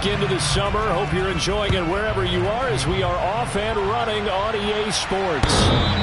week into the summer. Hope you're enjoying it wherever you are as we are off and running on EA Sports.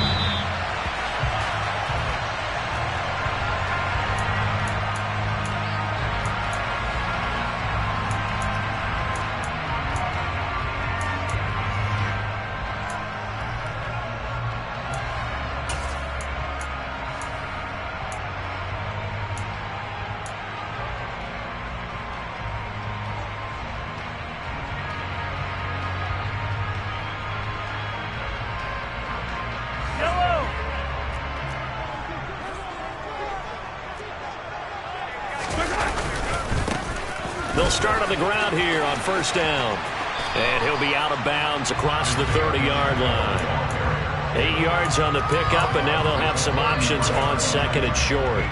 They'll start on the ground here on first down. And he'll be out of bounds across the 30-yard line. 8 yards on the pickup, and now they'll have some options on second and short.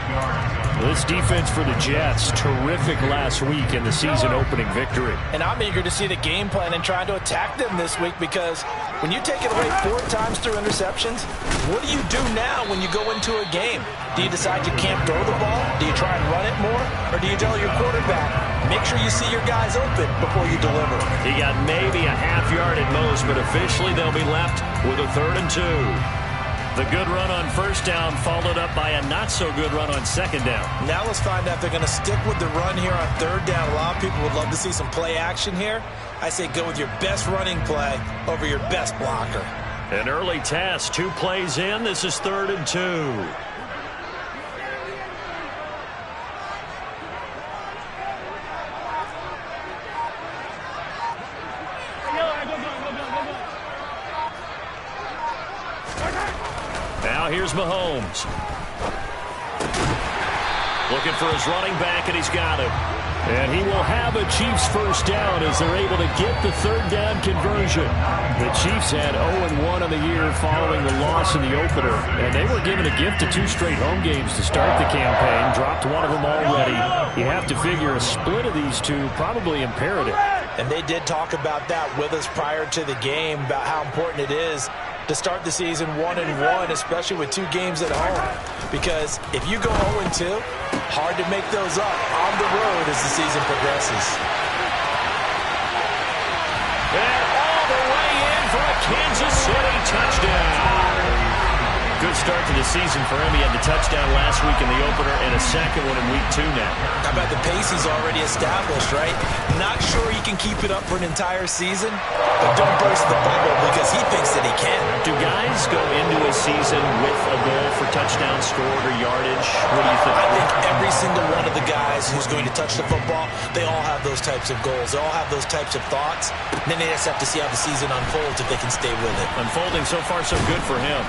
This defense for the Jets, terrific last week in the season-opening victory. And I'm eager to see the game plan and trying to attack them this week, because when you take it away 4 times through interceptions, what do you do now when you go into a game? Do you decide you can't throw the ball? Do you try and run it more? Or do you tell your quarterback, make sure you see your guys open before you deliver? He got maybe a half yard at most, but officially they'll be left with a 3rd and 2. The good run on first down followed up by a not-so-good run on second down. Now let's find out if they're going to stick with the run here on 3rd down. A lot of people would love to see some play action here. I say go with your best running play over your best blocker. An early test, 2 plays in. This is 3rd and 2. Now here's Mahomes. Looking for his running back, and he's got him. And he will have a Chiefs first down as they're able to get the 3rd down conversion. The Chiefs had 0-1 on the year following the loss in the opener. And they were given a gift of 2 straight home games to start the campaign. Dropped one of them already. You have to figure a split of these two probably imperative. And they did talk about that with us prior to the game, about how important it is to start the season 1-1, especially with 2 games at home. Because if you go 0-2, hard to make those up on the road as the season progresses. And all the way in for a Kansas City touchdown. Good start to the season for him. He had the touchdown last week in the opener and a second one in week 2 now. How about the pace he's already established, right? Not sure he can keep it up for an entire season, but don't burst the bubble because he thinks that he can. Do guys go into a season with a goal for touchdown scored or yardage? What do you think? I think every single one of the guys who's going to touch the football, they all have those types of goals. They all have those types of thoughts. And then they just have to see how the season unfolds if they can stay with it. Unfolding so far so good for him.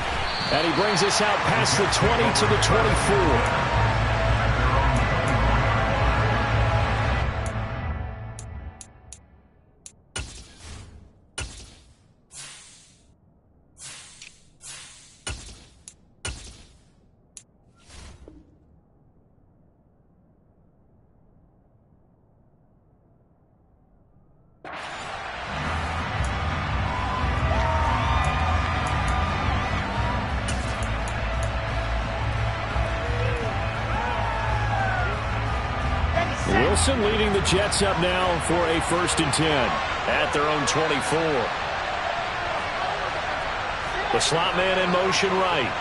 And he brings us out past the 20 to the 24. Wilson leading the Jets up now for a 1st and 10 at their own 24. The slot man in motion right.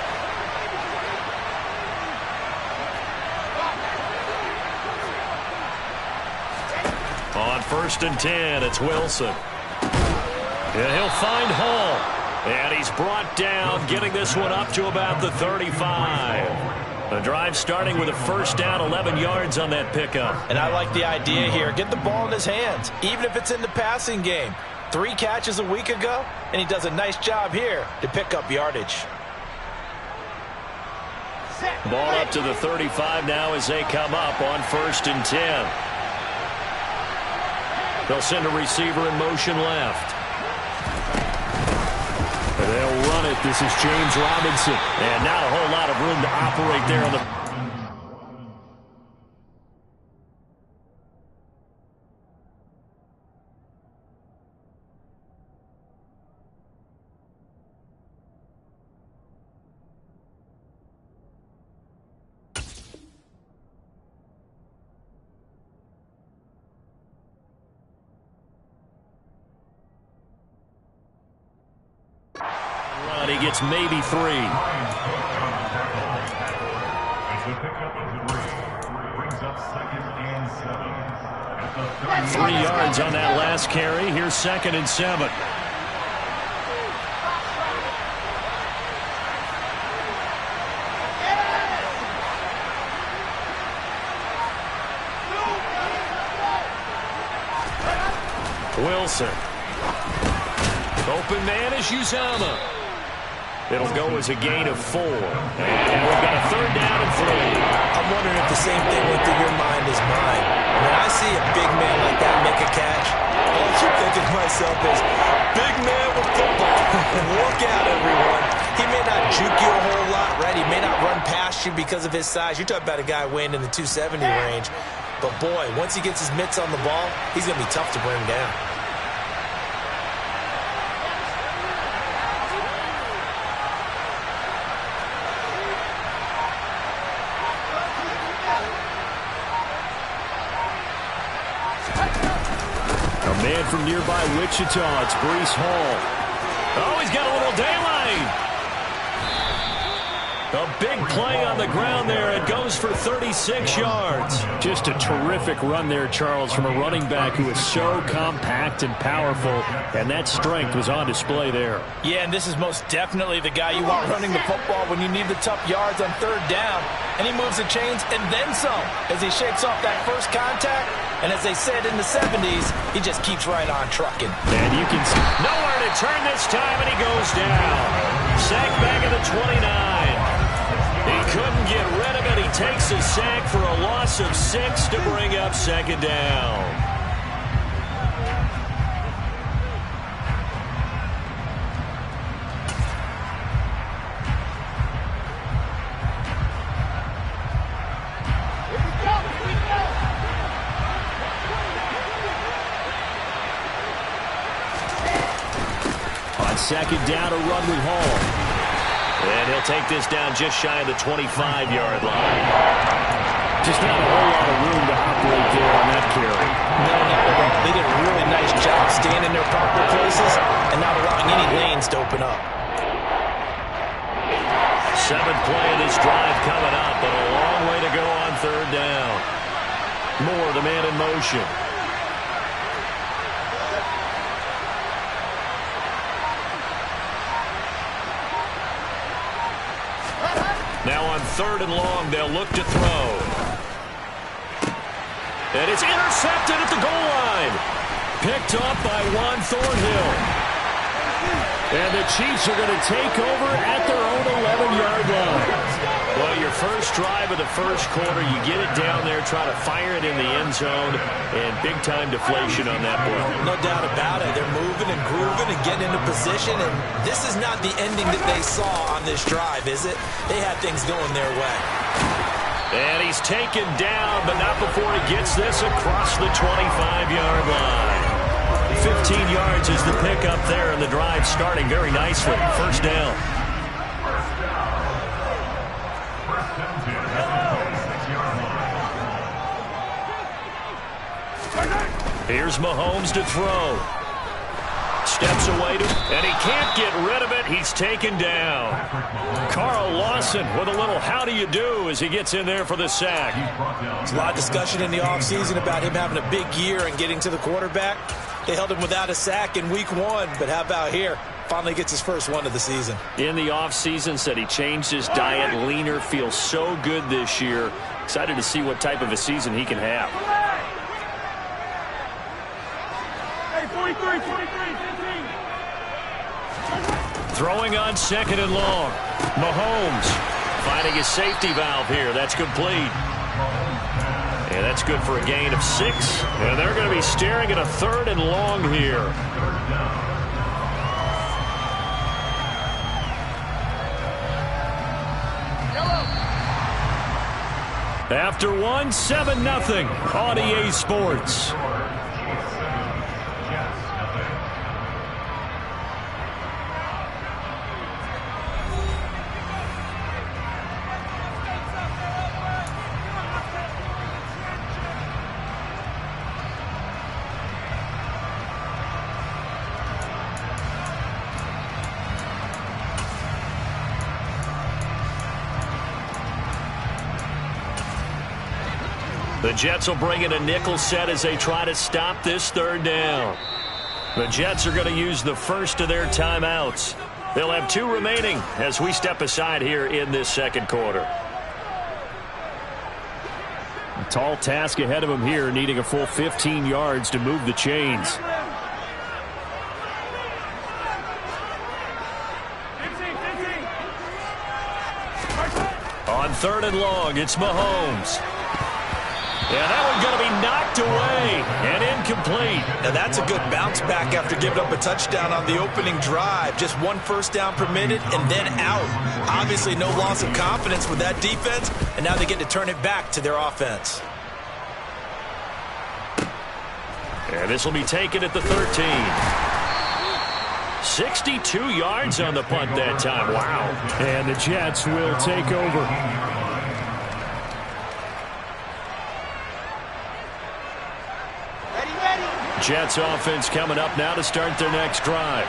On 1st and 10, it's Wilson. And he'll find Hall. And he's brought down, getting this one up to about the 35. The drive starting with a first down, 11 yards on that pickup. And I like the idea here. Get the ball in his hands, even if it's in the passing game. 3 catches a week ago, and he does a nice job here to pick up yardage. Ball up to the 35 now as they come up on 1st and 10. They'll send a receiver in motion left. They'll run it. This is James Robinson. And not a whole lot of room to operate there on the... he gets maybe 3. Brings up 2nd and 7. 3 yards on that last carry. Here's 2nd and 7. Wilson. Open man is Uzomah. It'll go as a gain of 4. And we've got a 3rd down and 3. I'm wondering if the same thing went through your mind as mine. When I see a big man like that make a catch, all I keep thinking to myself is, big man with football. Look out, everyone. He may not juke you a whole lot, right? He may not run past you because of his size. You're talking about a guy weighing in the 270 range. But, boy, once he gets his mitts on the ball, he's going to be tough to bring down. A man from nearby Wichita, it's Breece Hall. Oh, he's got a little daylight. A big play on the ground there. It goes for 36 yards. Just a terrific run there, Charles, from a running back who is so compact and powerful, and that strength was on display there. Yeah, and this is most definitely the guy you want running the football when you need the tough yards on 3rd down. And he moves the chains and then some as he shakes off that first contact. And as they said in the 70s, he just keeps right on trucking. And you can see nowhere to turn this time, and he goes down. Sacked back at the 29. He couldn't get rid of it. He takes a sack for a loss of 6 to bring up 2nd down. On 2nd down, a run with Hall. And he'll take this down just shy of the 25-yard line. Just not a whole lot of room to operate there on that carry. No, not at all. They did a really nice job staying in their proper places and not allowing any lanes to open up. 7th play of this drive coming up, but a long way to go on 3rd down. Moore, the man in motion. Now on 3rd and long, they'll look to throw. And it's intercepted at the goal line. Picked up by Juan Thornhill. And the Chiefs are going to take over at their own 11-yard line. Well, your first drive of the first quarter, you get it down there, try to fire it in the end zone, and big-time deflation on that play. No doubt about it. They're moving and grooving and getting into position, and this is not the ending that they saw on this drive, is it? They had things going their way. And he's taken down, but not before he gets this across the 25-yard line. 15 yards is the pickup there, and the drive starting very nicely. 1st down. Here's Mahomes to throw. Steps away, and he can't get rid of it. He's taken down. Carl Lawson with a little how do you do as he gets in there for the sack. There's a lot of discussion in the offseason about him having a big year and getting to the quarterback. They held him without a sack in week 1, but how about here? Finally gets his first one of the season. In the offseason, said he changed his diet, leaner, feels so good this year. Excited to see what type of a season he can have. Throwing on 2nd and long. Mahomes finding his safety valve here. That's complete. And that's good for a gain of 6. And they're going to be staring at a 3rd and long here. After 1, 7-0 on EA Sports. The Jets will bring in a nickel set as they try to stop this third down. The Jets are going to use the first of their timeouts. They'll have 2 remaining as we step aside here in this second quarter. A tall task ahead of him here, needing a full 15 yards to move the chains. On 3rd and long, it's Mahomes. And that one's going to be knocked away and incomplete. Now that's a good bounce back after giving up a touchdown on the opening drive. Just 1 first down permitted and then out. Obviously no loss of confidence with that defense, and now they get to turn it back to their offense. And this will be taken at the 13. 62 yards on the punt that time. Wow. And the Jets will take over. Jets offense coming up now to start their next drive.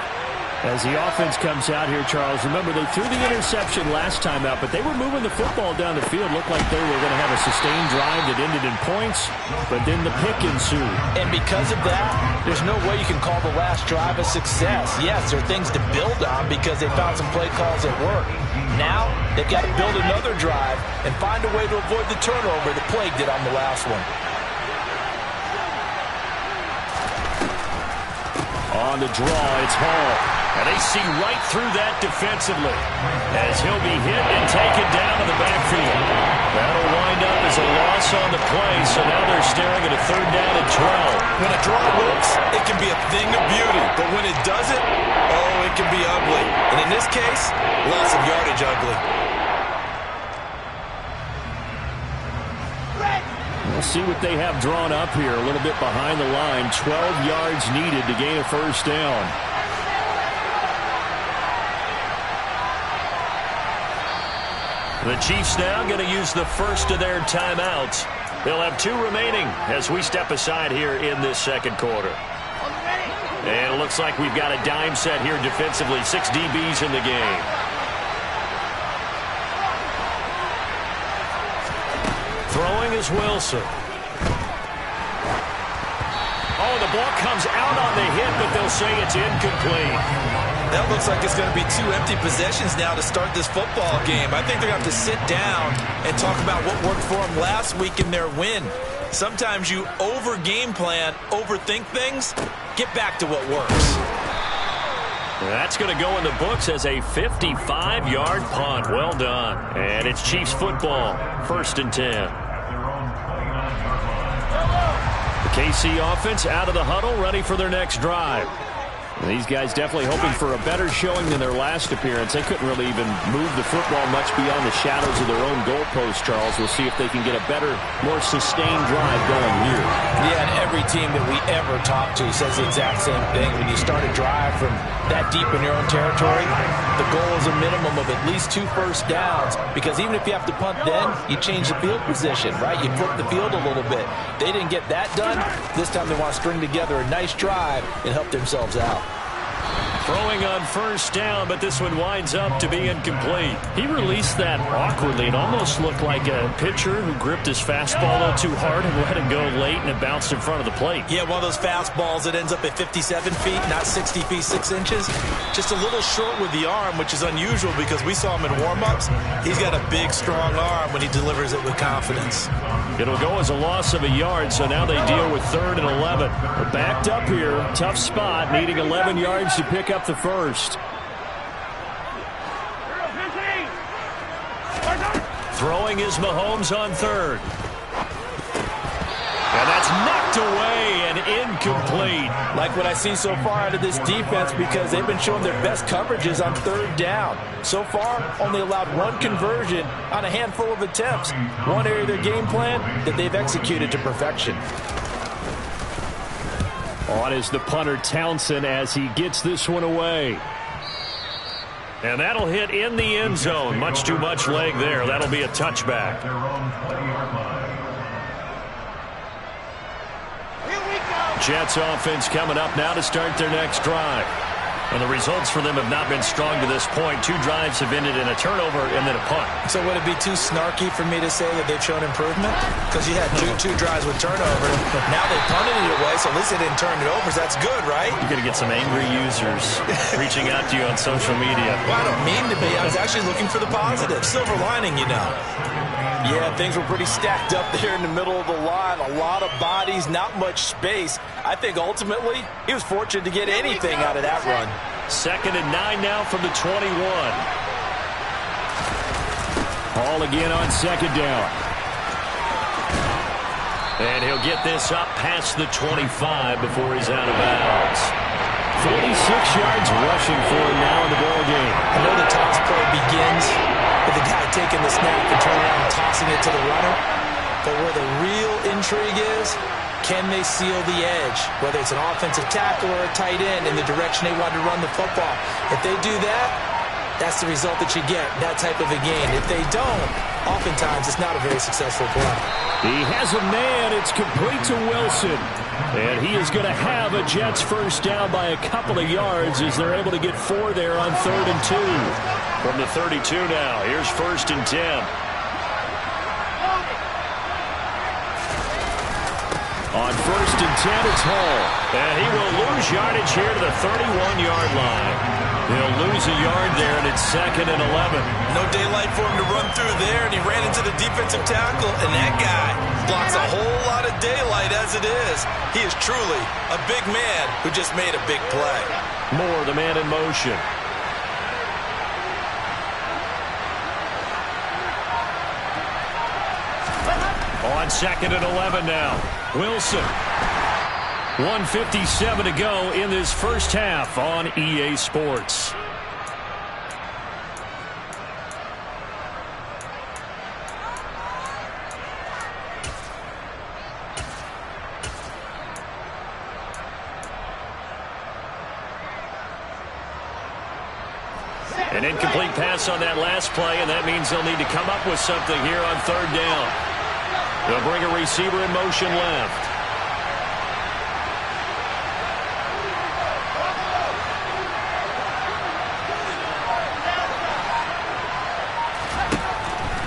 As the offense comes out here, Charles, remember they threw the interception last time out, but they were moving the football down the field. Looked like they were going to have a sustained drive that ended in points, but then the pick ensued. And because of that, there's no way you can call the last drive a success. Yes, there are things to build on because they found some play calls at work. Now, they've got to build another drive and find a way to avoid the turnover that plagued it on the last one. On the draw, it's Hall. And they see right through that defensively as he'll be hit and taken down in the backfield. That'll wind up as a loss on the play, so now they're staring at a 3rd down and 12. When a draw works, it can be a thing of beauty. But when it doesn't, oh, it can be ugly. And in this case, loss of yardage ugly. We'll see what they have drawn up here. A little bit behind the line. 12 yards needed to gain a first down. The Chiefs now going to use the first of their timeouts. They'll have 2 remaining as we step aside here in this second quarter. And it looks like we've got a dime set here defensively. 6 DBs in the game. Throwing is Wilson. Oh, the ball comes out on the hit, but they'll say it's incomplete. That looks like it's going to be 2 empty possessions now to start this football game. I think they're going to have to sit down and talk about what worked for them last week in their win. Sometimes you over-game plan, overthink things. Get back to what works. That's going to go in the books as a 55-yard punt. Well done. And it's Chiefs football, 1st and 10. The KC offense out of the huddle, ready for their next drive. These guys definitely hoping for a better showing than their last appearance. They couldn't really even move the football much beyond the shadows of their own goalpost, Charles. We'll see if they can get a better, more sustained drive going here. Yeah, and every team that we ever talk to says the exact same thing. When you start a drive from that deep in your own territory, the goal is a minimum of at least 2 first downs, because even if you have to punt then, you change the field position, right? You flip the field a little bit. They didn't get that done. This time they want to string together a nice drive and help themselves out. Throwing on first down, but this one winds up to be incomplete. He released that awkwardly. It almost looked like a pitcher who gripped his fastball a little too hard and let it go late, and it bounced in front of the plate. Yeah, one of those fastballs that ends up at 57 feet, not 60 feet, 6 inches. Just a little short with the arm, which is unusual because we saw him in warm-ups. He's got a big, strong arm when he delivers it with confidence. It'll go as a loss of a yard, so now they deal with 3rd and 11. They're backed up here. Tough spot, needing 11 yards to pick up the first. Throwing is Mahomes on 3rd. And that's knocked away and incomplete. Like what I see so far out of this defense, because they've been showing their best coverages on 3rd down. So far, only allowed 1 conversion on a handful of attempts. One area of their game plan that they've executed to perfection. On is the punter Townsend as he gets this one away. And that'll hit in the end zone. Much too much leg there. That'll be a touchback. Jets offense coming up now to start their next drive. And the results for them have not been strong to this point. 2 drives have ended in a turnover and then a punt. So would it be too snarky for me to say that they've shown improvement? Because you had two drives with turnover. Now they punted it away, so at least they didn't turn it over. So that's good, right? You're going to get some angry users reaching out to you on social media. Well, I don't mean to be. I was actually looking for the positive. Silver lining, you know. Yeah, things were pretty stacked up there in the middle of the line. A lot of bodies, not much space. I think ultimately he was fortunate to get anything out of that run. 2nd and 9 now from the 21. Hall again on 2nd down. And he'll get this up past the 25 before he's out of bounds. 46 yards rushing for him now in the ball game. I know the toss play begins with the guy taking the snap and turning around and tossing it to the runner. But where the real intrigue is, can they seal the edge, whether it's an offensive tackle or a tight end, in the direction they want to run the football? If they do that, that's the result that you get, that type of a gain. If they don't, oftentimes it's not a very successful play. He has a man. It's complete to Wilson. And he is going to have a Jets first down by a couple of yards as they're able to get 4 there on 3rd and 2. From the 32 now, here's 1st and 10. On 1st and 10, it's Hall. And he will lose yardage here to the 31-yard line. He'll lose a yard there, and it's 2nd and 11. No daylight for him to run through there, and he ran into the defensive tackle, and that guy blocks a whole lot of daylight as it is. He is truly a big man who just made a big play. Moore, the man in motion. On 2nd and 11 now. Wilson. 1:57 to go in this first half on EA Sports. An incomplete pass on that last play, and that means they'll need to come up with something here on 3rd down. They'll bring a receiver in motion left.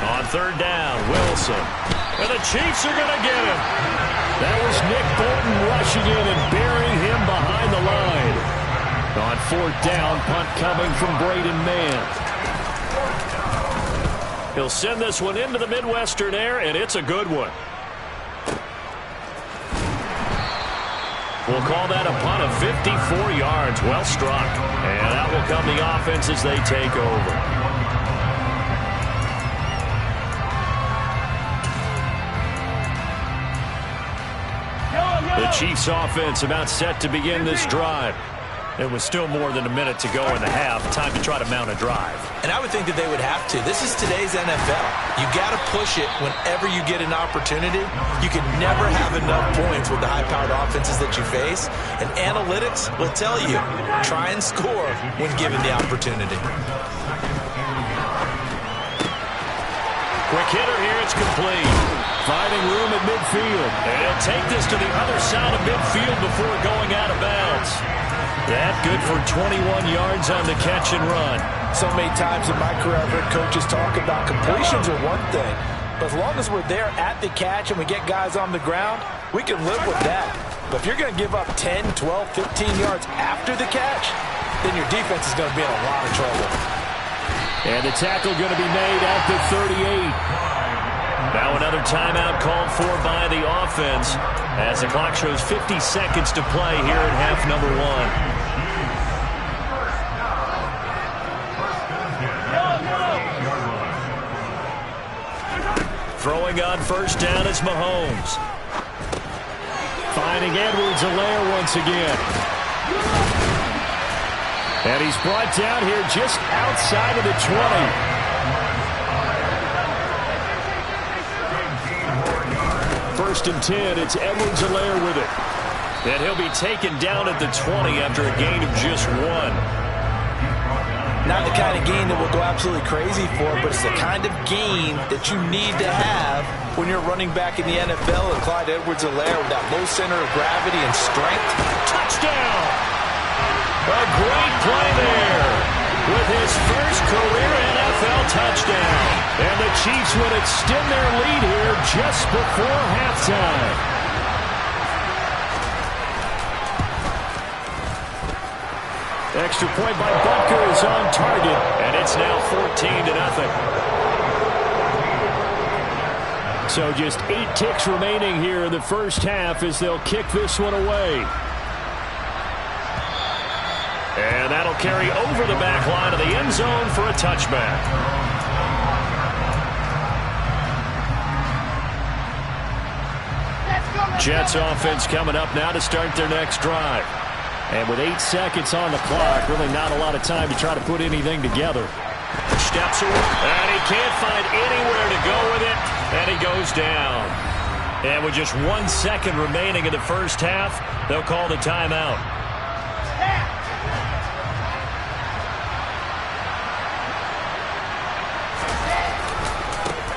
On 3rd down, Wilson. And the Chiefs are going to get him. That was Nick Bolton rushing in and burying him behind the line. On 4th down, punt coming from Braden Mann. He'll send this one into the Midwestern air, and it's a good one. We'll call that a punt of 54 yards. Well struck. And out will come the offense as they take over. The Chiefs offense about set to begin this drive. It was still more than a minute to go in the half. Time to try to mount a drive. And I would think that they would have to. This is today's NFL. You got to push it whenever you get an opportunity. You can never have enough points with the high-powered offenses that you face. And analytics will tell you, try and score when given the opportunity. Quick hitter here. It's complete. Finding room at midfield. And he'll take this to the other side of midfield before going out of bounds. That good for 21 yards on the catch and run. So many times in my career, I've heard coaches talk about completions are one thing. But as long as we're there at the catch and we get guys on the ground, we can live with that. But if you're going to give up 10, 12, 15 yards after the catch, then your defense is going to be in a lot of trouble. And the tackle going to be made at the 38. Now another timeout called for by the offense as the clock shows 50 seconds to play here in half number 1. Throwing on 1st down is Mahomes. Finding Edwards-Helaire once again. And he's brought down here just outside of the 20. 1st and 10, it's Edwards-Helaire with it. And he'll be taken down at the 20 after a gain of just 1. Not the kind of gain that we'll go absolutely crazy for, but it's the kind of gain that you need to have when you're running back in the NFL. And Clyde Edwards-Helaire with that low center of gravity and strength. Touchdown! A great play there with his first career NFL touchdown. And the Chiefs would extend their lead here just before halftime. Extra point by Butker is on target, and it's now 14-0. So just 8 ticks remaining here in the first half as they'll kick this one away. And that'll carry over the back line of the end zone for a touchback. Jets offense coming up now to start their next drive. And with 8 seconds on the clock, really not a lot of time to try to put anything together. Steps away, and he can't find anywhere to go with it, and he goes down. And with just 1 second remaining in the first half, they'll call the timeout.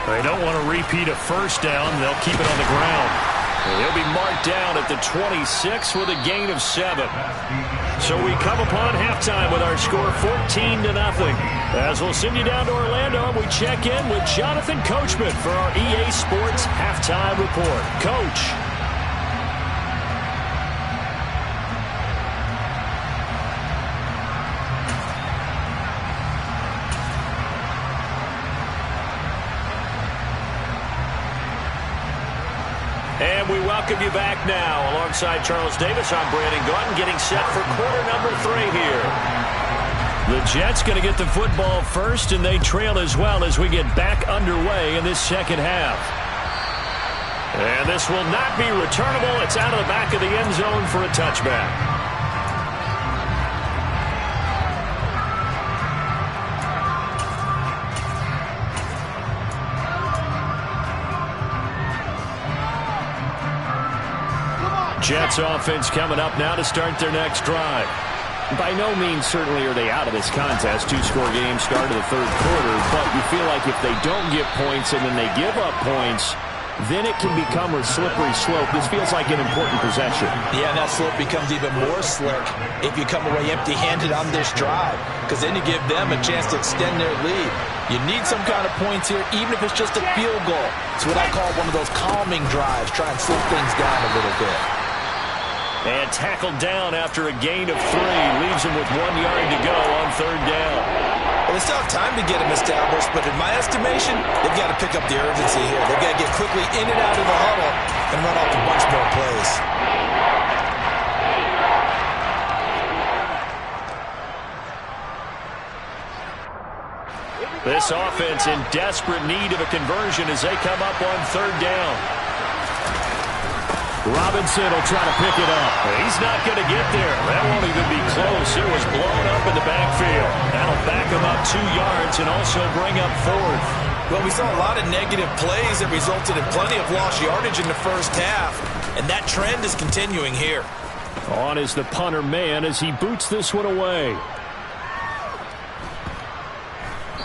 They don't want to repeat a first down. They'll keep it on the ground. He'll be marked down at the 26 with a gain of 7. So we come upon halftime with our score 14-0. As we'll send you down to Orlando, we check in with Jonathan Coachman for our EA Sports Halftime Report. Coach. And we welcome you back now. Alongside Charles Davis, I'm Brandon Gaudin, getting set for quarter number 3 here. The Jets going to get the football first, and they trail as well as we get back underway in this second half. And this will not be returnable. It's out of the back of the end zone for a touchback. Jets offense coming up now to start their next drive. By no means certainly are they out of this contest. 2-score game start of the third quarter, but you feel like if they don't get points and then they give up points, then it can become a slippery slope. This feels like an important possession. Yeah, and that slope becomes even more slick if you come away empty-handed on this drive, because then you give them a chance to extend their lead. You need some kind of points here, even if it's just a field goal. It's what I call one of those calming drives. Try and slow things down a little bit. And tackled down after a gain of 3. Leaves him with 1 yard to go on third down. Well, they still have time to get him established, but in my estimation, they've got to pick up the urgency here. They've got to get quickly in and out of the huddle and run off a bunch more plays. This offense in desperate need of a conversion as they come up on third down. Robinson will try to pick it up. He's not going to get there. That won't even be close. It was blown up in the backfield. That'll back him up 2 yards and also bring up 4th. Well, we saw a lot of negative plays that resulted in plenty of lost yardage in the first half, and that trend is continuing here. On is the punter man as he boots this one away.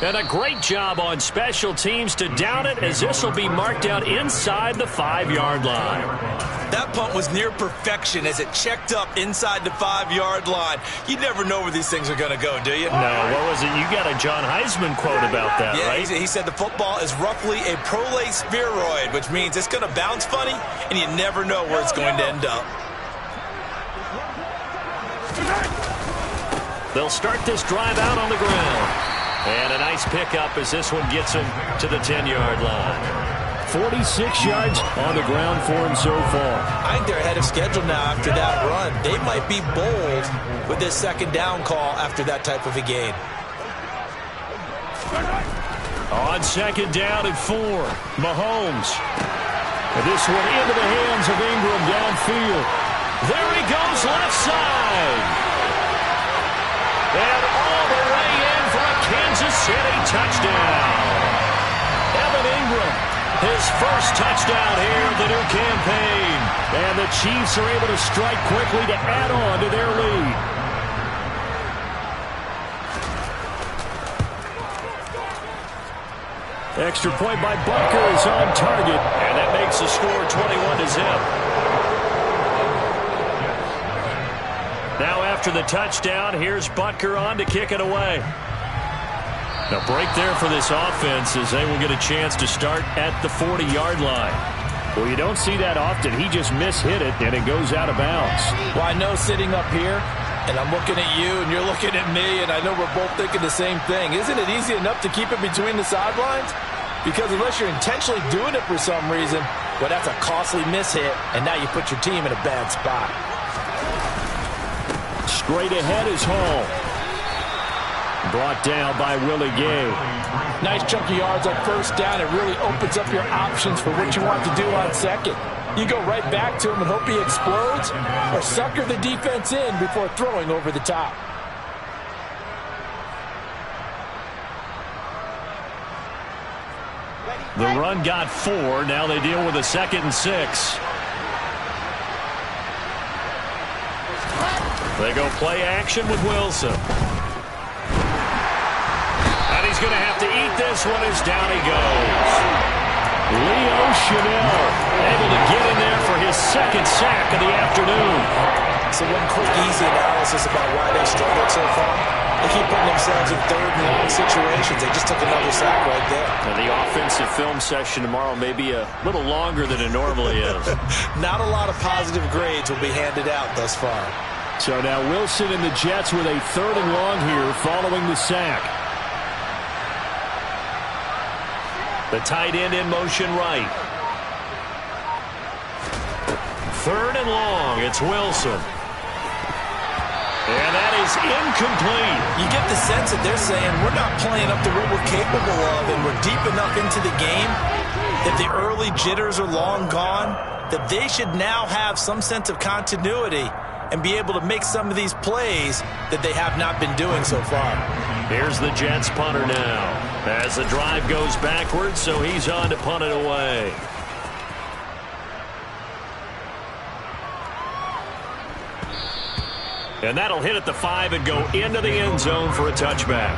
And a great job on special teams to down it, as this will be marked out inside the 5-yard line. That punt was near perfection as it checked up inside the 5-yard line. You never know where these things are going to go, do you? No, what was it? You got a John Heisman quote about that, right? He said the football is roughly a prolate spheroid, which means it's going to bounce funny, and you never know where it's going to end up. They'll start this drive out on the ground. And a nice pickup as this one gets him to the 10-yard line. 46 yards on the ground for him so far. I think they're ahead of schedule now after that run. They might be bold with this second down call after that type of a gain. On second down and 4, Mahomes. And this one into the hands of Ingram downfield. There he goes, left side. And all the way in for a Kansas City touchdown. Evan Ingram, his first touchdown here of the new campaign. And the Chiefs are able to strike quickly to add on to their lead. Extra point by Butker is on target, and that makes the score 21-0. Now after the touchdown, here's Butker on to kick it away. Now break there for this offense as they will get a chance to start at the 40-yard line. Well, you don't see that often. He just mishit it, and it goes out of bounds. Well, I know sitting up here, and I'm looking at you, and you're looking at me, and I know we're both thinking the same thing. Isn't it easy enough to keep it between the sidelines? Because unless you're intentionally doing it for some reason, well, that's a costly mishit, and now you put your team in a bad spot. Straight ahead is Hall. Brought down by Willie Gay. Nice chunk of yards on first down. It really opens up your options for what you want to do on second. You go right back to him and hope he explodes, or sucker the defense in before throwing over the top. The run got 4. Now they deal with a 2nd and 6. They go play action with Wilson. And he's going to have to eat this one as down he goes. Leo Chenal able to get in there for his 2nd sack of the afternoon. So one quick, easy analysis about why they struggled so far. They keep putting themselves in 3rd and long situations. They just took another sack right there. And the offensive film session tomorrow may be a little longer than it normally is. Not a lot of positive grades will be handed out thus far. So now Wilson and the Jets with a 3rd and long here following the sack. The tight end in motion right. 3rd and long. It's Wilson. And that is incomplete. You get the sense that they're saying we're not playing up to what we're capable of, and we're deep enough into the game that the early jitters are long gone, that they should now have some sense of continuity and be able to make some of these plays that they have not been doing so far. Here's the Jets punter now as the drive goes backwards, so he's on to punt it away. And that'll hit at the 5 and go into the end zone for a touchback.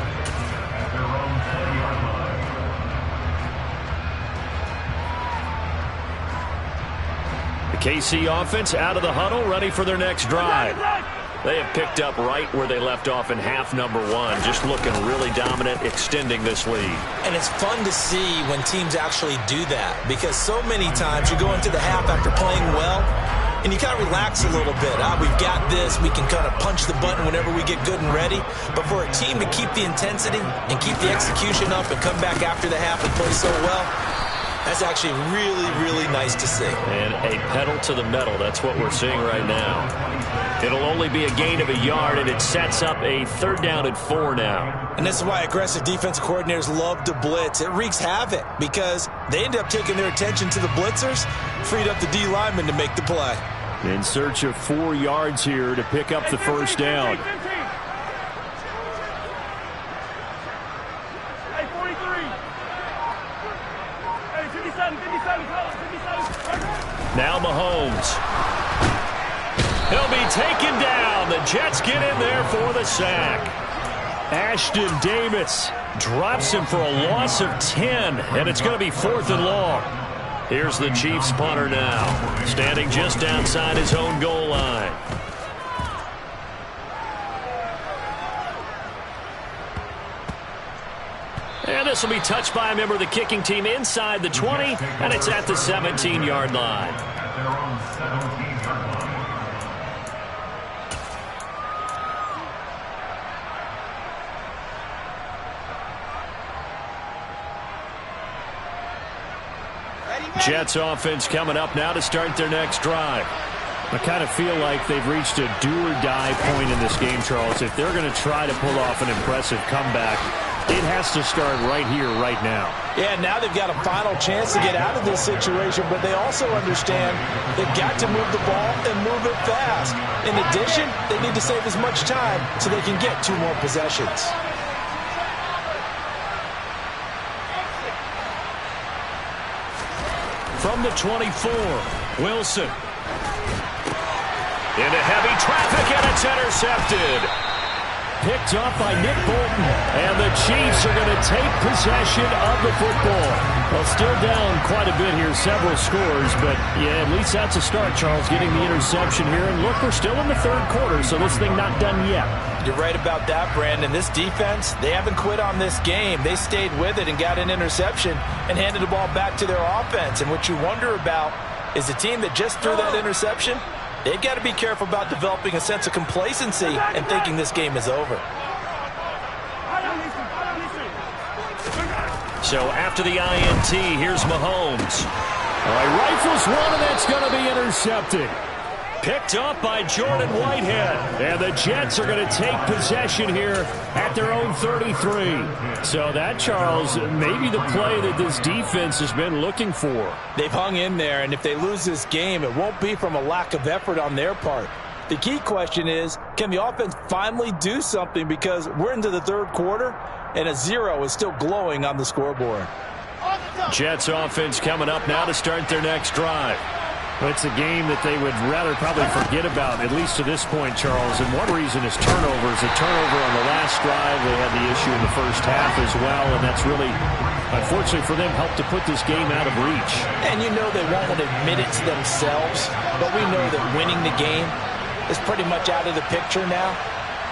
The KC offense out of the huddle, ready for their next drive. They have picked up right where they left off in half number 1, just looking really dominant, extending this lead. And it's fun to see when teams actually do that, because so many times you go into the half after playing well, and you kind of relax a little bit. We've got this. We can kind of punch the button whenever we get good and ready. But for a team to keep the intensity and keep the execution up and come back after the half and play so well, that's actually really, really nice to see. And a pedal to the metal. That's what we're seeing right now. It'll only be a gain of a yard, and it sets up a 3rd down and 4 now. And this is why aggressive defensive coordinators love to blitz. It wreaks havoc because they end up taking their attention to the blitzers, freed up the D lineman to make the play. In search of 4 yards here to pick up the 1st down. Now Mahomes. He'll be taken down. The Jets get in there for the sack. Ashton Davis drops him for a loss of 10, and it's going to be 4th and long. Here's the Chiefs punter now, standing just outside his own goal line. And this will be touched by a member of the kicking team inside the 20, and it's at the 17-yard line. At their own 17-yard line. Jets offense coming up now to start their next drive. I kind of feel like they've reached a do-or-die point in this game, Charles. If they're going to try to pull off an impressive comeback, it has to start right here, right now. Yeah, now they've got a final chance to get out of this situation, but they also understand they've got to move the ball and move it fast. In addition, they need to save as much time so they can get 2 more possessions. From the 24, Wilson. Into heavy traffic, and it's intercepted. picked off by Nick Bolton. And the Chiefs are going to take possession of the football. Well, still down quite a bit here, several scores. But, yeah, at least that's a start, Charles, getting the interception here. And, look, we're still in the third quarter, so this thing not done yet. You're right about that, Brandon. This defense, they haven't quit on this game. They stayed with it and got an interception and handed the ball back to their offense. And what you wonder about is the team that just threw that interception, they've got to be careful about developing a sense of complacency and thinking this game is over. So after the INT, here's Mahomes. All right, rifles one, and that's going to be intercepted. Picked up by Jordan Whitehead. And the Jets are going to take possession here at their own 33. So that, Charles, maybe the play that this defense has been looking for. They've hung in there, and if they lose this game, it won't be from a lack of effort on their part. The key question is, can the offense finally do something, because we're into the third quarter, and a 0 is still glowing on the scoreboard. Jets offense coming up now to start their next drive. It's a game that they would rather probably forget about, at least to this point, Charles. And one reason is turnovers. A turnover on the last drive. They had the issue in the first half as well, and that's really, unfortunately for them, helped to put this game out of reach. And you know they won't admit it to themselves, but we know that winning the game is pretty much out of the picture now.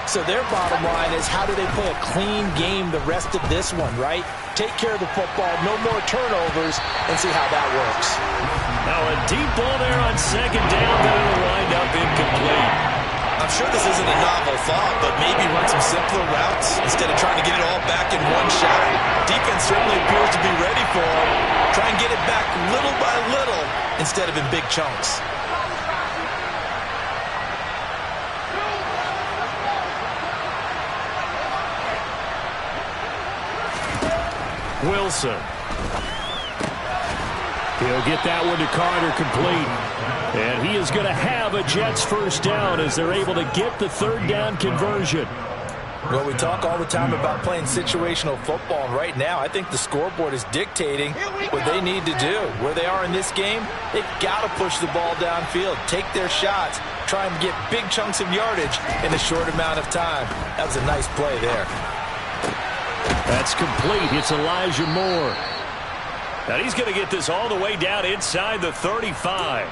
So their bottom line is, how do they play a clean game the rest of this one, right? Take care of the football, no more turnovers, and see how that works. Now a deep ball there on second down, but it'll wind up incomplete. I'm sure this isn't a novel thought, but maybe run some simpler routes instead of trying to get it all back in one shot. Defense certainly appears to be ready for him. Try and get it back little by little instead of in big chunks. Wilson. He'll get that one to Carter, complete. And he is going to have a Jets first down as they're able to get the third down conversion. Well, we talk all the time about playing situational football, and right now I think the scoreboard is dictating what they need to do. Where they are in this game, they've got to push the ball downfield, take their shots, try and get big chunks of yardage in a short amount of time. That was a nice play there. That's complete. It's Elijah Moore. And he's going to get this all the way down inside the 35.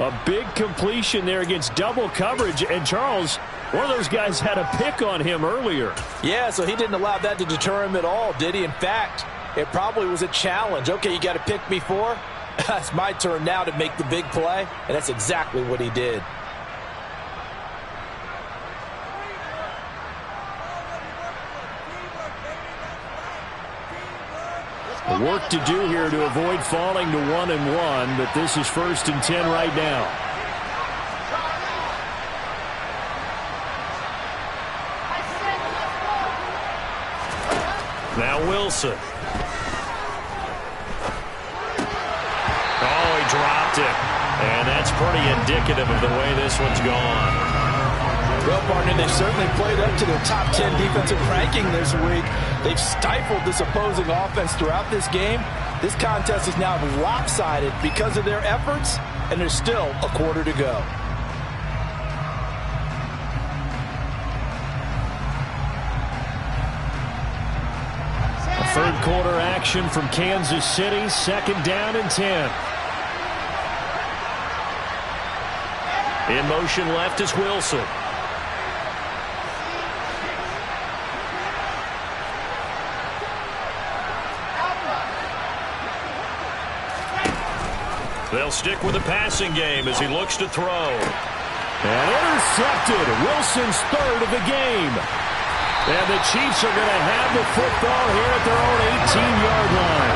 A big completion there against double coverage. And Charles, one of those guys had a pick on him earlier. Yeah, so he didn't allow that to deter him at all, did he? In fact, it probably was a challenge. Okay, you got to pick me for? It's my turn now to make the big play. And that's exactly what he did. Work to do here to avoid falling to 1-1, but this is 1st and 10 right now. Now Wilson. Oh, he dropped it. And that's pretty indicative of the way this one's gone. Well, partner, they've certainly played up to their top 10 defensive ranking this week. They've stifled this opposing offense throughout this game. This contest is now lopsided because of their efforts, and there's still a quarter to go. A third quarter action from Kansas City, 2nd down and 10. In motion left is Wilson. They'll stick with the passing game as he looks to throw. And intercepted. Wilson's third of the game. And the Chiefs are going to have the football here at their own 18-yard line.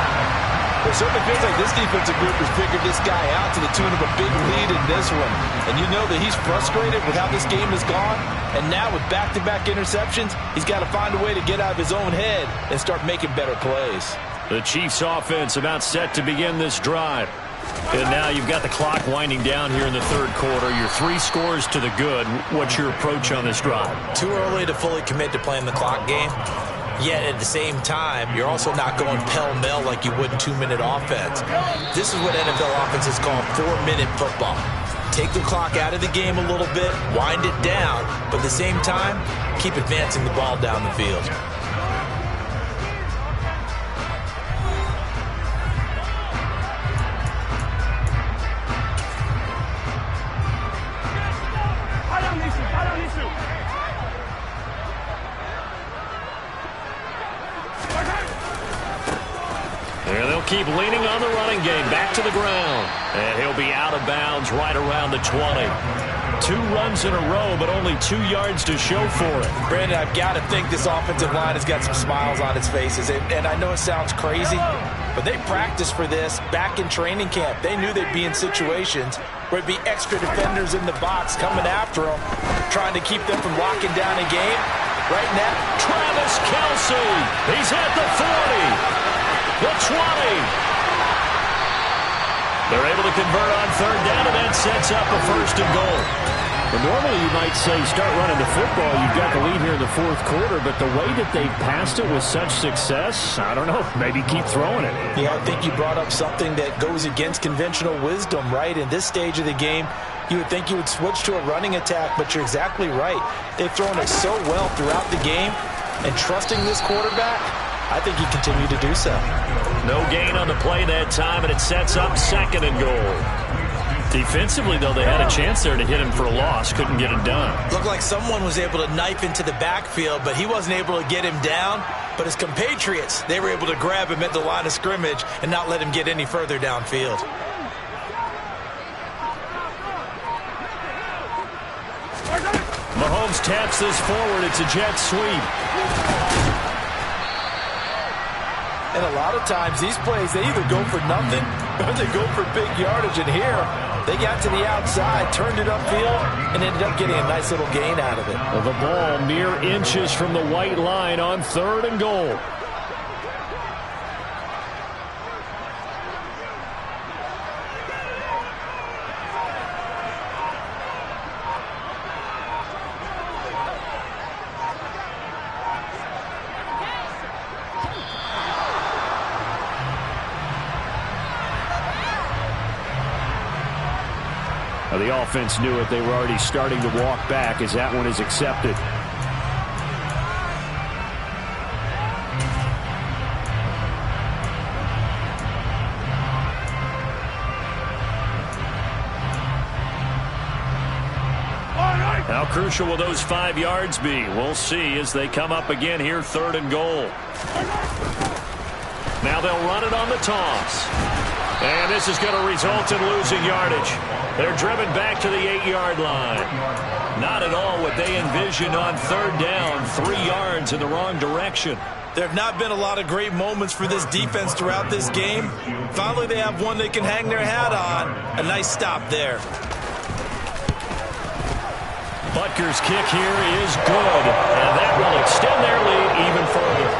It certainly feels like this defensive group has figured this guy out to the tune of a big lead in this one. And you know that he's frustrated with how this game has gone. And now with back-to-back interceptions, he's got to find a way to get out of his own head and start making better plays. The Chiefs offense about set to begin this drive. And now you've got the clock winding down here in the third quarter. Your 3 scores to the good. What's your approach on this drive? Too early to fully commit to playing the clock game. Yet at the same time, you're also not going pell-mell like you would in 2-minute offense. This is what NFL offenses call 4-minute football. Take the clock out of the game a little bit, wind it down, but the same time, keep advancing the ball down the field. And they'll keep leaning on the running game. Back to the ground. And he'll be out of bounds right around the 20. 2 runs in a row, but only 2 yards to show for it. Brandon, I've got to think this offensive line has got some smiles on its faces. And I know it sounds crazy, but they practiced for this back in training camp. They knew they'd be in situations where it'd be extra defenders in the box coming after them, trying to keep them from locking down a game. Right now, Travis Kelce. He's at the 40. The 20. They're able to convert on third down, and that sets up a 1st and goal. Well, normally you might say start running the football. You've got the lead here in the 4th quarter, but the way that they've passed it with such success, I don't know, maybe keep throwing it. Yeah, I think you brought up something that goes against conventional wisdom, right? In this stage of the game, you would think you would switch to a running attack, but you're exactly right. They've thrown it so well throughout the game, and trusting this quarterback, I think he continued to do so. No gain on the play that time, and it sets up 2nd and goal. Defensively, though, they had a chance there to hit him for a loss. Couldn't get it done. Looked like someone was able to knife into the backfield, but he wasn't able to get him down. But his compatriots, they were able to grab him at the line of scrimmage and not let him get any further downfield. Mahomes taps this forward. It's a jet sweep. And a lot of times, these plays, they either go for nothing or they go for big yardage. And here, they got to the outside, turned it upfield, and ended up getting a nice little gain out of it. The ball mere inches from the white line on 3rd and goal. The offense knew it. They were already starting to walk back as that one is accepted. How crucial will those 5 yards be? We'll see as they come up again here, 3rd and goal. Now they'll run it on the toss. And this is going to result in losing yardage. They're driven back to the 8-yard line. Not at all what they envisioned on 3rd down. 3 yards in the wrong direction. There have not been a lot of great moments for this defense throughout this game. Finally, they have one they can hang their hat on. A nice stop there. Butker's kick here is good. And that will extend their lead even further.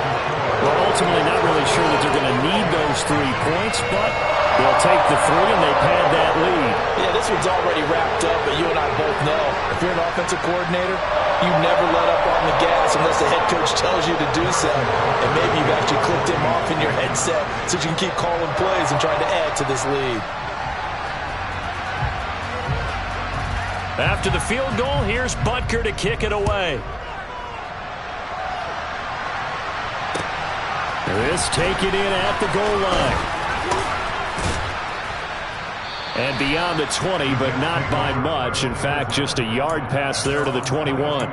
We're ultimately not really sure that they're going to need those 3 points, but they'll take the 3 and they pad that lead. Yeah, this one's already wrapped up, but you and I both know if you're an offensive coordinator, you never let up on the gas unless the head coach tells you to do so. And maybe you've actually clicked him off in your headset so you can keep calling plays and trying to add to this lead. After the field goal, here's Butker to kick it away. This taken in at the goal line. And beyond the 20, but not by much. In fact, just a yard pass there to the 21.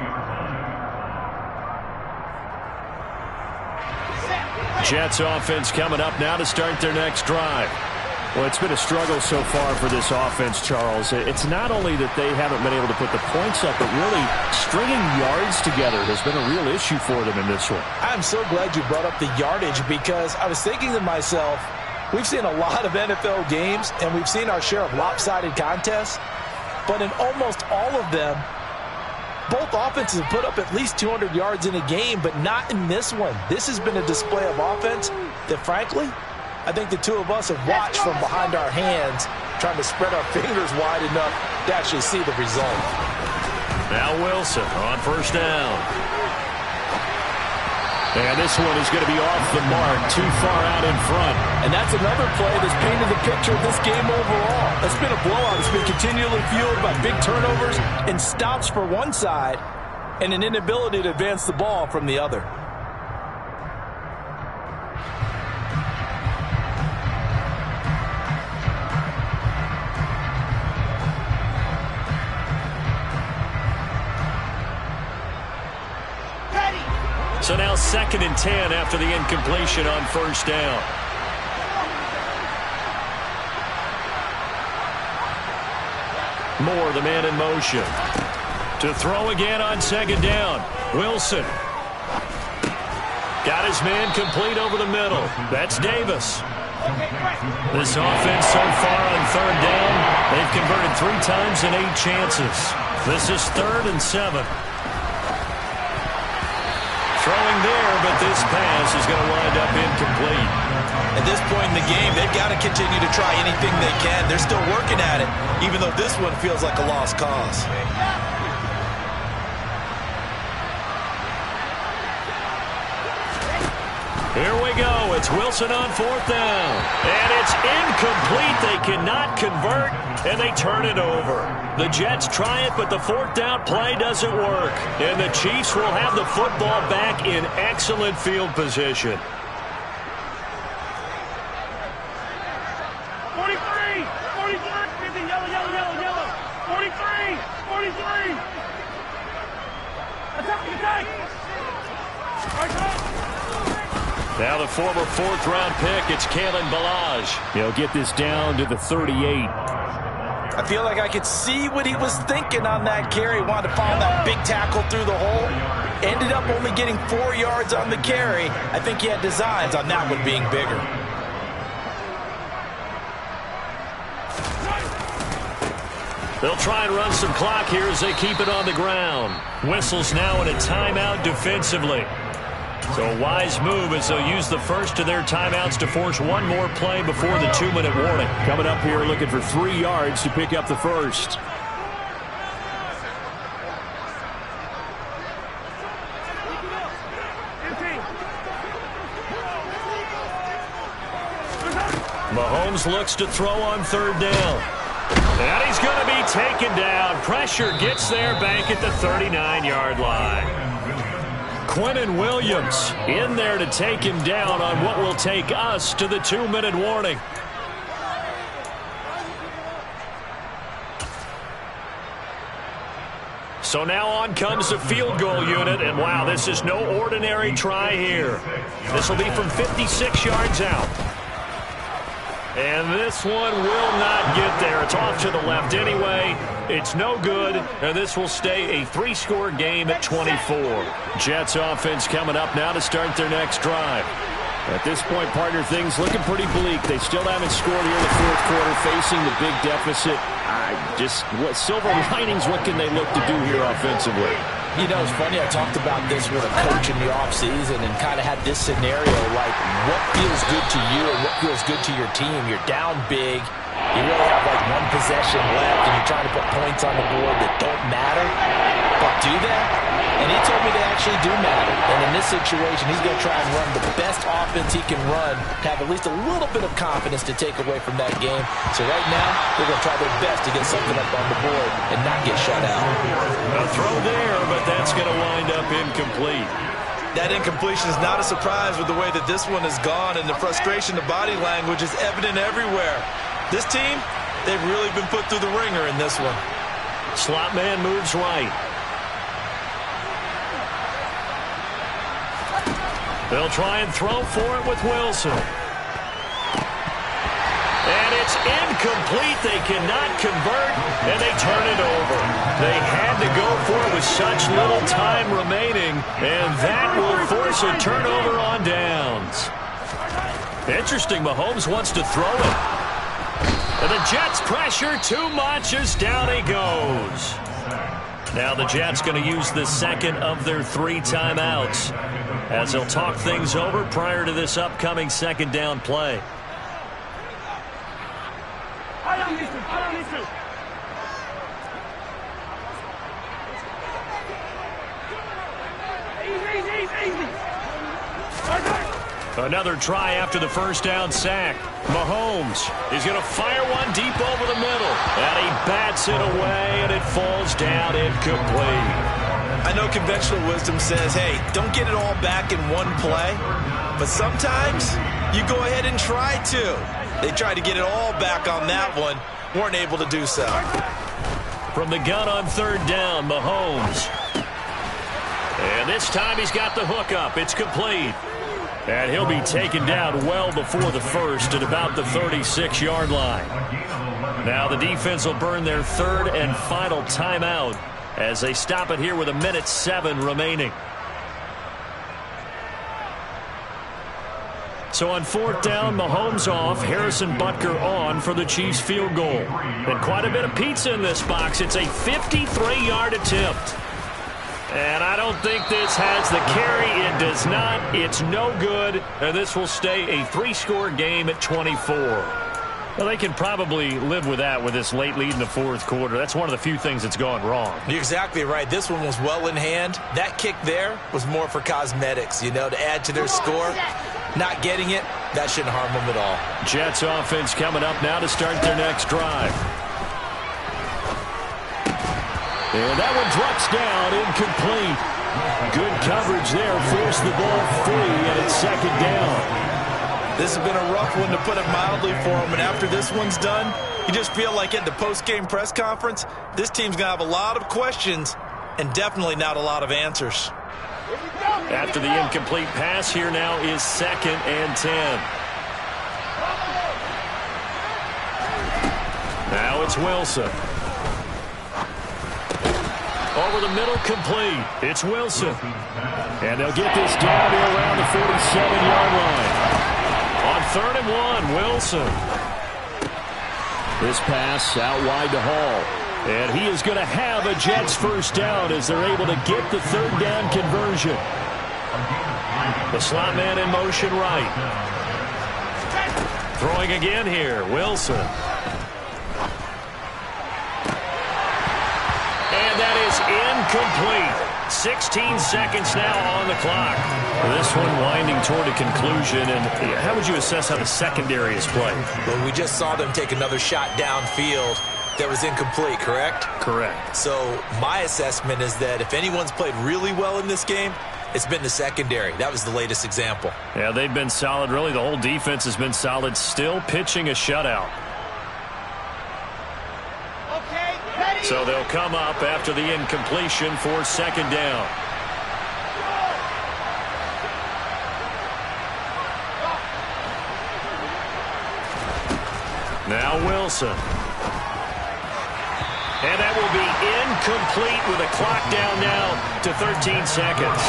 Jets offense coming up now to start their next drive. Well, it's been a struggle so far for this offense, Charles. It's not only that they haven't been able to put the points up, but really stringing yards together has been a real issue for them in this one. I'm so glad you brought up the yardage because I was thinking to myself, we've seen a lot of NFL games, and we've seen our share of lopsided contests, but in almost all of them, both offenses have put up at least 200 yards in a game, but not in this one. This has been a display of offense that, frankly, I think the two of us have watched from behind our hands, trying to spread our fingers wide enough to actually see the result. Now Wilson on 1st down. And this one is going to be off the mark, too far out in front. And that's another play that's painted the picture of this game overall. It's been a blowout. It's been continually fueled by big turnovers and stops for one side. and an inability to advance the ball from the other. So now 2nd and 10 after the incompletion on first down. Moore, the man in motion. To throw again on 2nd down. Wilson. Got his man complete over the middle. That's Davis. This offense so far on 3rd down, they've converted 3 times in 8 chances. This is 3rd and 7. Throwing there, but this pass is going to wind up incomplete. At this point in the game, they've got to continue to try anything they can. They're still working at it, even though this one feels like a lost cause. Here we go. It's Wilson on 4th down. And it's incomplete. They cannot convert, and they turn it over. The Jets try it, but the 4th down play doesn't work. And the Chiefs will have the football back in excellent field position. 43, 43, yellow, 43, 43. Attack. Now the former 4th-round pick, it's Kalen Ballage. He'll get this down to the 38. I feel like I could see what he was thinking on that carry. Wanted to follow that big tackle through the hole. Ended up only getting 4 yards on the carry. I think he had designs on that one being bigger. They'll try and run some clock here as they keep it on the ground. Whistles now in a timeout defensively. So a wise move as they'll use the first of their timeouts to force one more play before the 2-minute warning. Coming up here looking for 3 yards to pick up the first. Mahomes looks to throw on 3rd down. And he's going to be taken down. Pressure gets there back at the 39-yard line. Quinnen Williams in there to take him down on what will take us to the 2-minute warning. So now on comes the field goal unit, and wow, this is no ordinary try here. This will be from 56 yards out. And this one will not get there. It's off to the left anyway. It's no good, and this will stay a 3-score game at 24. Jets offense coming up now to start their next drive. At this point, partner, things looking pretty bleak. They still haven't scored here in the 4th quarter, facing the big deficit. What silver linings, what can they look to do here offensively? You know, it's funny, I talked about this with a coach in the offseason and kind of had this scenario like what feels good to you and what feels good to your team. You're down big. You really have like 1 possession left and you're trying to put points on the board that don't matter. But do that? And he told me they actually do matter. And in this situation, he's going to try and run the best offense he can run to have at least a little bit of confidence to take away from that game. So right now, they're going to try their best to get something up on the board and not get shut out. A throw there, but that's going to wind up incomplete. That incompletion is not a surprise with the way that this one has gone, and the frustration, the body language is evident everywhere. This team, they've really been put through the ringer in this one. Slot man moves right. They'll try and throw for it with Wilson. And it's incomplete. They cannot convert, and they turn it over. They had to go for it with such little time remaining, and that will force a turnover on downs. Interesting, Mahomes wants to throw it. And the Jets pressure too much as down he goes. Now the Jets going to use the second of their 3 timeouts as they'll talk things over prior to this upcoming 2nd down play. Another try after the 1st down sack. Mahomes is going to fire one deep over the middle. And he bats it away, and it falls down incomplete. I know conventional wisdom says, hey, don't get it all back in one play. But sometimes you go ahead and try to. They tried to get it all back on that one. Weren't able to do so. From the gun on third down, Mahomes. And this time he's got the hook up. It's complete. And he'll be taken down well before the first at about the 36-yard line. Now the defense will burn their third and final timeout as they stop it here with 1:07 remaining. So on fourth down, Mahomes off, Harrison Butker on for the Chiefs field goal. And quite a bit of pizza in this box. It's a 53-yard attempt. And I don't think this has the carry. It does not. It's no good. And this will stay a 3-score game at 24. Well, they can probably live with that with this late lead in the fourth quarter. That's one of the few things that's gone wrong. You're exactly right. This one was well in hand. That kick there was more for cosmetics, you know, to add to their score. Not getting it, that shouldn't harm them at all. Jets offense coming up now to start their next drive. And that one drops down, incomplete. Good coverage there, forced the ball free, and it's second down. This has been a rough one, to put it mildly, for him. And after this one's done, you just feel like at the post-game press conference, this team's going to have a lot of questions and definitely not a lot of answers. After the incomplete pass, here now is second and 10. Now it's Wilson. Over the middle, complete. It's Wilson. And they'll get this down to around the 47-yard line. On third and 1, Wilson. This pass out wide to Hall. And he is going to have a Jets first down as they're able to get the third down conversion. The slot man in motion right. Throwing again here, Wilson. And that is incomplete. 16 seconds now on the clock. This one winding toward a conclusion. And how would you assess how the secondary is played? Well, we just saw them take another shot downfield that was incomplete, correct? Correct. So my assessment is that if anyone's played really well in this game, it's been the secondary. That was the latest example. Yeah, they've been solid. Really, the whole defense has been solid. Still pitching a shutout. So they'll come up after the incompletion for second down. Now Wilson. And that will be incomplete with a clock down now to 13 seconds.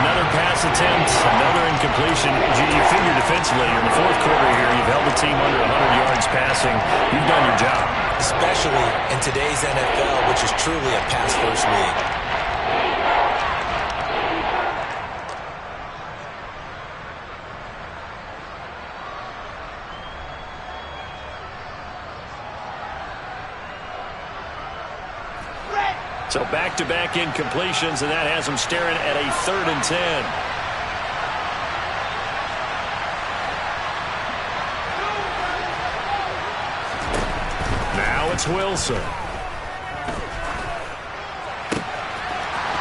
Another pass attempt, another incompletion. You figure defensively in the fourth quarter here, you've held the team under 100 yards passing. You've done your job. Especially in today's NFL, which is truly a pass-first league. So back-to-back incompletions, and that has them staring at a third and 10. Now it's Wilson.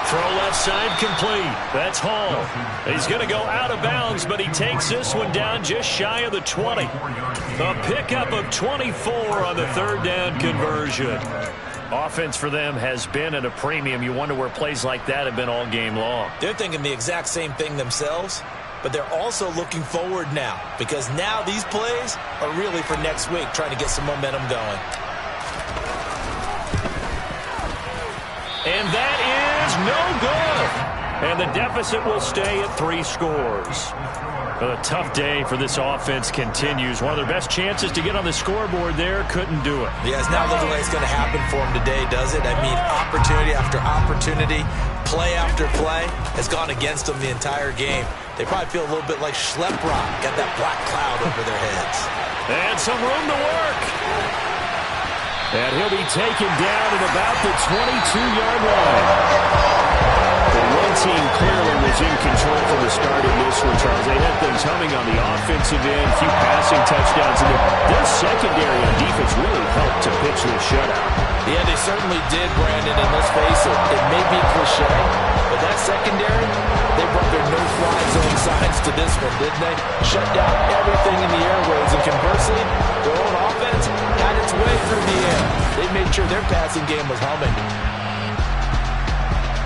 Throw left side complete. That's Hall. He's going to go out of bounds, but he takes this one down just shy of the 20. A pickup of 24 on the third down conversion. Offense for them has been at a premium. You wonder where plays like that have been all game long. They're thinking the exact same thing themselves, but they're also looking forward now, because now these plays are really for next week, trying to get some momentum going. And that is no good. And the deficit will stay at 3 scores. Well, a tough day for this offense continues. One of their best chances to get on the scoreboard there, couldn't do it. Yeah, it's not looking like it's going to happen for them today, does it? I mean, opportunity after opportunity, play after play has gone against them the entire game. They probably feel a little bit like Schlep Rock, got that black cloud over their heads. And some room to work. And he'll be taken down at about the 22-yard line. The one team clearly with was in control from the start in this one, Charles. They had things humming on the offensive end, a few passing touchdowns, and their secondary on defense really helped to pitch this shutout. Yeah, they certainly did, Brandon, and let's face it, it may be cliche, but that secondary, they brought their no-fly zone signs to this one, didn't they? Shut down everything in the airways, and conversely, their own offense had its way through the air. They made sure their passing game was humming.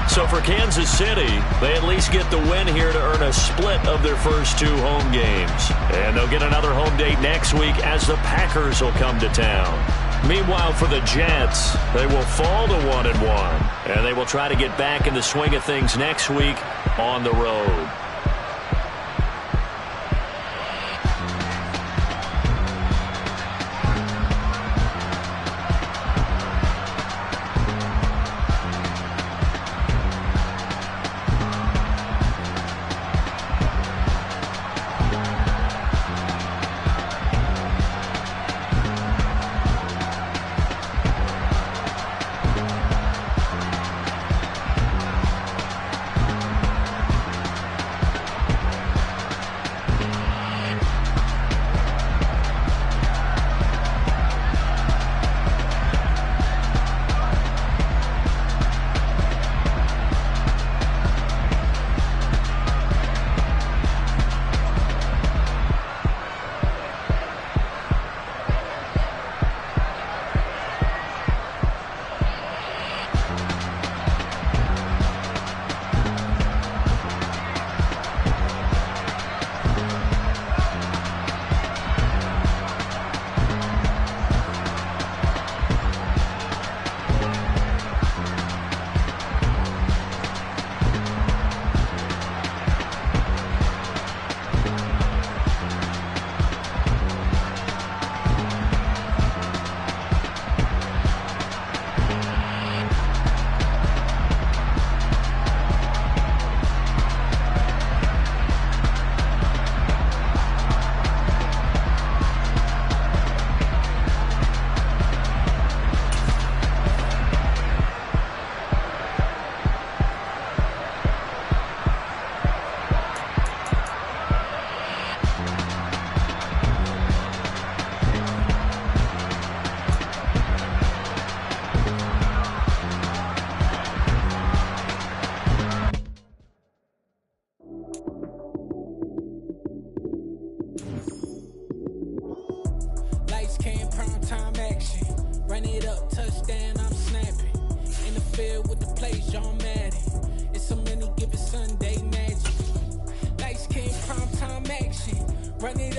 So for Kansas City, they at least get the win here to earn a split of their first 2 home games. And they'll get another home date next week as the Packers will come to town. Meanwhile, for the Jets, they will fall to 1-1. And they will try to get back in the swing of things next week on the road. Run it